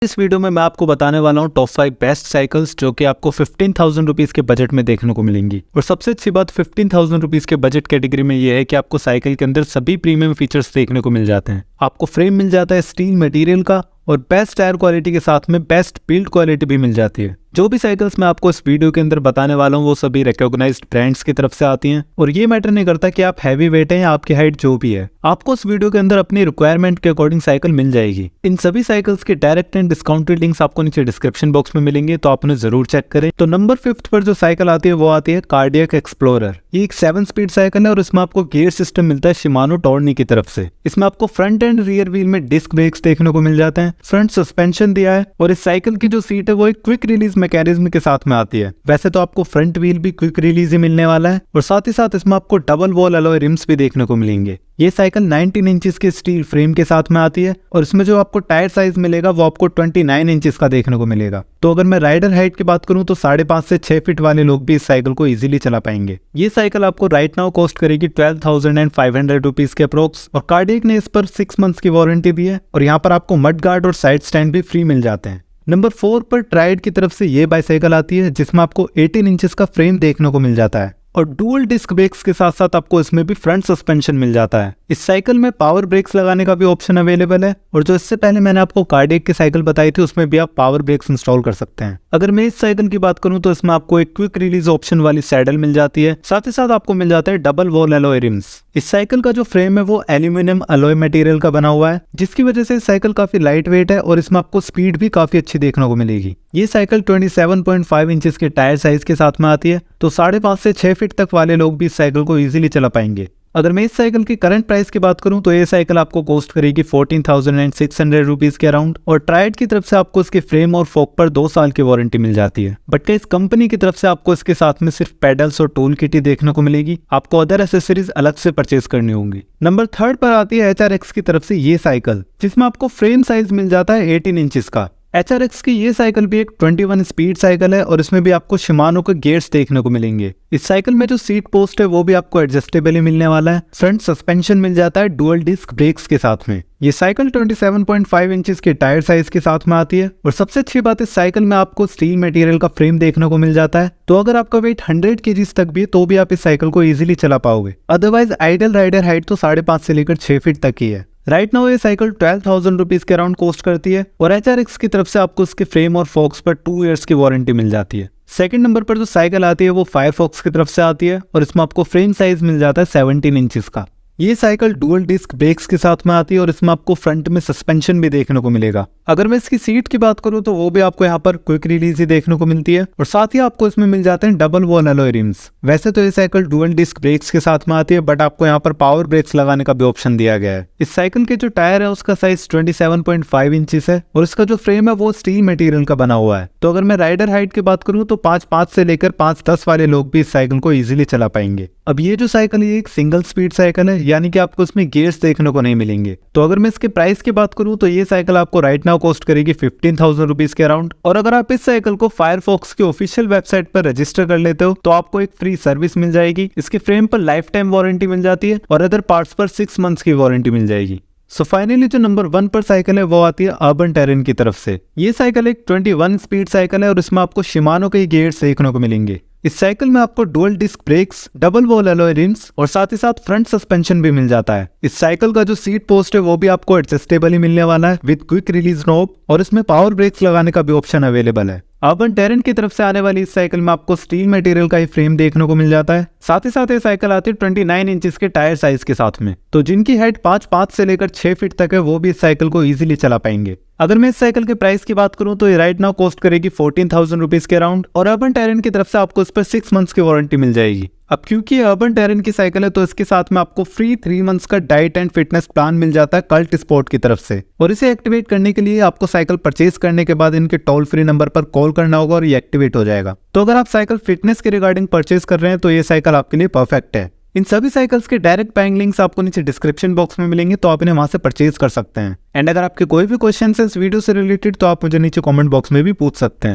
इस वीडियो में मैं आपको बताने वाला हूँ टॉप 5 बेस्ट साइकिल्स जो कि आपको 15,000 रुपीज के बजट में देखने को मिलेंगी। और सबसे अच्छी बात 15,000 रुपीज के बजट कैटेगरी में ये है कि आपको साइकिल के अंदर सभी प्रीमियम फीचर्स देखने को मिल जाते हैं। आपको फ्रेम मिल जाता है स्टील मटेरियल का और बेस्ट टायर क्वालिटी के साथ में बेस्ट बिल्ड क्वालिटी भी मिल जाती है। जो भी साइकिल्स मैं आपको इस वीडियो के अंदर बताने वाला हूँ वो सभी रिकॉग्नाइज्ड ब्रांड्स की तरफ से आती हैं और ये मैटर नहीं करता कि आप हैवी वेट हैं या आपकी हाइट जो भी है, आपको इस वीडियो के अंदर अपनी रिक्वायरमेंट के अकॉर्डिंग साइकिल मिल जाएगी। इन सभी साइकिल्स के डायरेक्ट एंड डिस्काउंटेड लिंक्स आपको नीचे डिस्क्रिप्शन बॉक्स में मिलेंगे, तो आप उन्हें जरूर चेक करें। तो नंबर 5 पर जो साइकिल आती है वो आती है कार्डियक एक्सप्लोरर। ये एक 7 स्पीड साइकिल है और इसमें आपको गियर सिस्टम मिलता है शिमानो टॉर्नी की तरफ से। इसमें आपको फ्रंट एंड रियर व्हील में डिस्क ब्रेक्स देखने को मिल जाते हैं, फ्रंट सस्पेंशन दिया है और इस साइकिल की जो सीट है वो एक क्विक रिलीज मैकेनिज्म के साथ में आती है। वैसे तो आपको फ्रंट व्हील भी क्विक रिलीज ही मिलने वाला है और साथ ही साथ इसमें आपको डबल वॉल अलॉय रिम्स भी देखने को मिलेंगे। ये साइकिल 19 इंचेस के स्टील फ्रेम के साथ में आती है और इसमें जो आपको टायर साइज मिलेगा वो आपको 29 इंचेस का देखने को मिलेगा। तो अगर मैं राइडर हाइट की बात करूं तो 5.5 से 6 फीट वाले लोग भी इस साइकिल को इजीली चला पाएंगे। ये साइकिल आपको राइट नाउ कॉस्ट करेगी 12,500 रुपीज के अप्रोक्स और कार्डियक ने इस पर 6 मंथ्स की वारंटी दी है और यहाँ पर आपको मड गार्ड और साइड स्टैंड भी फ्री मिल जाते हैं। नंबर 4 पर ट्राइड की तरफ से ये बाइसाइकिल आती है जिसमें आपको 18 इंचेस का फ्रेम देखने को मिल जाता है और डुअल डिस्क ब्रेक्स के साथ साथ आपको इसमें भी फ्रंट सस्पेंशन मिल जाता है। इस साइकिल में पावर ब्रेक्स लगाने का भी ऑप्शन अवेलेबल है और जो इससे पहले मैंने आपको कार्डियक की साइकिल बताई थी उसमें भी आप पावर ब्रेक्स इंस्टॉल कर सकते हैं। अगर मैं इस साइकिल की बात करूं तो इसमें आपको एक क्विक रिलीज ऑप्शन वाली सैडल मिल जाती है, साथ ही साथ आपको मिल जाता है डबल वॉल अलॉय रिम्स। इस साइकिल का जो फ्रेम है वो एल्यूमिनियम अलॉय मटेरियल का बना हुआ है जिसकी वजह से साइकिल काफी लाइट वेट है और इसमें आपको स्पीड भी काफी अच्छी देखने को मिलेगी। ये साइकिल 27.5 इंचेस के टायर साइज के साथ में आती है, तो 5.5 से 6 फीट तक वाले लोग भी इस साइकिल को इजीली चला पाएंगे। अगर मैं इस साइकिल की करंट प्राइस की बात करूं तो ये साइकिल आपको कॉस्ट करेगी 14,600 रुपीज के अराउंड और ट्राइड की तरफ से आपको इसके फ्रेम और फोक पर 2 साल की वारंटी मिल जाती है। बट इस कंपनी की तरफ से आपको इसके साथ में सिर्फ पेडल्स और टूल किट ही देखने को मिलेगी, आपको अदर एसेसरीज अलग से परचेज करनी होंगी। नंबर 3 पर आती है HRX की तरफ से ये साइकिल जिसमें आपको फ्रेम साइज मिल जाता है 18 इंचेस का। HRX की ये साइकिल भी एक 21 स्पीड साइकिल है और इसमें भी आपको शिमानो के गियर्स देखने को मिलेंगे। इस साइकिल में जो सीट पोस्ट है वो भी आपको एडजस्टेबल ही मिलने वाला है, फ्रंट सस्पेंशन मिल जाता है डुअल डिस्क ब्रेक्स के साथ में। ये साइकिल 27.5 इंचेस के टायर साइज के साथ में आती है और सबसे अच्छी बात इस साइकिल में आपको स्टील मटेरियल का फ्रेम देखने को मिल जाता है, तो अगर आपका वेट 100 kg तक भी है तो भी आप इस साइकिल को इजीली चला पाओगे। अदरवाइज आइडियल राइडर हाइट तो 5.5 से लेकर 6 फीट तक ही है। राइट नाउ ये साइकिल 12,000 रुपीज के अराउंड कॉस्ट करती है और HRX की तरफ से आपको इसके फ्रेम और फोक्स पर 2 इयर्स की वारंटी मिल जाती है। सेकंड नंबर पर जो साइकिल आती है वो फायरफॉक्स की तरफ से आती है और इसमें आपको फ्रेम साइज मिल जाता है 17 इंचेस का। ये साइकिल डुअल डिस्क ब्रेक्स के साथ में आती है और इसमें आपको फ्रंट में सस्पेंशन भी देखने को मिलेगा। अगर मैं इसकी सीट की बात करूं तो वो भी आपको यहाँ पर क्विक रिलीज ही देखने को मिलती है और साथ ही आपको इसमें मिल जाते हैं डबल वॉल अलॉय रिम्स। वैसे तो ये साइकिल डुअल डिस्क ब्रेक्स के साथ में आती है बट आपको यहाँ पर पावर ब्रेक्स लगाने का भी ऑप्शन दिया गया है। इस साइकिल के जो टायर है उसका साइज 27.5 इंचेस है और इसका जो फ्रेम है वो स्टील मटेरियल का बना हुआ है। तो अगर मैं राइडर हाइट की बात करूँ तो 5.5 से लेकर 5.10 वाले लोग भी इस साइकिल को इजीली चला पाएंगे। अब ये जो साइकिल है एक सिंगल स्पीड साइकिल है, यानी कि आपको इसमें गियर्स देखने को नहीं मिलेंगे। तो अगर मैं इसके प्राइस की बात करूं तो ये साइकिल आपको राइट नाउ कॉस्ट करेगी 15,000 रुपीज के अराउंड और अगर आप इस साइकिल को फायरफॉक्स की ऑफिशियल वेबसाइट पर रजिस्टर कर लेते हो तो आपको एक फ्री सर्विस मिल जाएगी। इसके फ्रेम पर लाइफ टाइम वारंटी मिल जाती है और अदर पार्ट्स पर 6 मंथ्स की वारंटी मिल जाएगी। सो फाइनली जो नंबर 1 पर साइकिल है वो आती है अर्बन टेरेन की तरफ से। ये साइकिल एक 21 स्पीड साइकिल है और इसमें आपको शिमानो के गियर्स देखने को मिलेंगे। इस साइकिल में आपको dual disc brakes, double wall alloy rims और साथ ही साथ फ्रंट सस्पेंशन भी मिल जाता है। इस साइकिल का जो सीट पोस्ट है वो भी आपको एडजस्टेबल ही मिलने वाला है विद क्विक रिलीज नॉब और इसमें पावर ब्रेक्स लगाने का भी ऑप्शन अवेलेबल है। अर्बन टेरेन की तरफ से आने वाली इस साइकिल में आपको स्टील मटेरियल का ही फ्रेम देखने को मिल जाता है, साथ ही साथ ये साइकिल आती है 29 इंचेस के टायर साइज के साथ में, तो जिनकी हाइट 5.5 से लेकर 6 फीट तक है वो भी इस साइकिल को इजीली चला पाएंगे। अगर मैं इस साइकिल के प्राइस की बात करूं तो ये राइट नाउ कॉस्ट करेगी 14,000 रुपीज के अराउंड और अर्बन टेरेन की तरफ से आपको इस पर 6 मंथ्स की वारंटी मिल जाएगी। अब क्योंकि ये अर्बन टेरेन की साइकिल है तो इसके साथ में आपको फ्री 3 मंथ्स का डाइट एंड फिटनेस प्लान मिल जाता है कल्ट स्पोर्ट की तरफ से और इसे एक्टिवेट करने के लिए आपको साइकिल परचेज करने के बाद इनके टोल फ्री नंबर पर कॉल करना होगा और ये एक्टिवेट हो जाएगा। तो अगर आप साइकिल फिटनेस के रिगार्डिंग परचेज कर रहे हैं तो ये साइकिल आपके लिए परफेक्ट है। इन सभी साइकिल्स के डायरेक्ट बाइंग लिंक्स आपको नीचे डिस्क्रिप्शन बॉक्स में मिलेंगे, तो आप इन्हें वहां से परचेज कर सकते हैं। एंड अगर आपके कोई भी क्वेश्चन है इस वीडियो से रिलेटेड तो आप मुझे नीचे कमेंट बॉक्स में भी पूछ सकते हैं।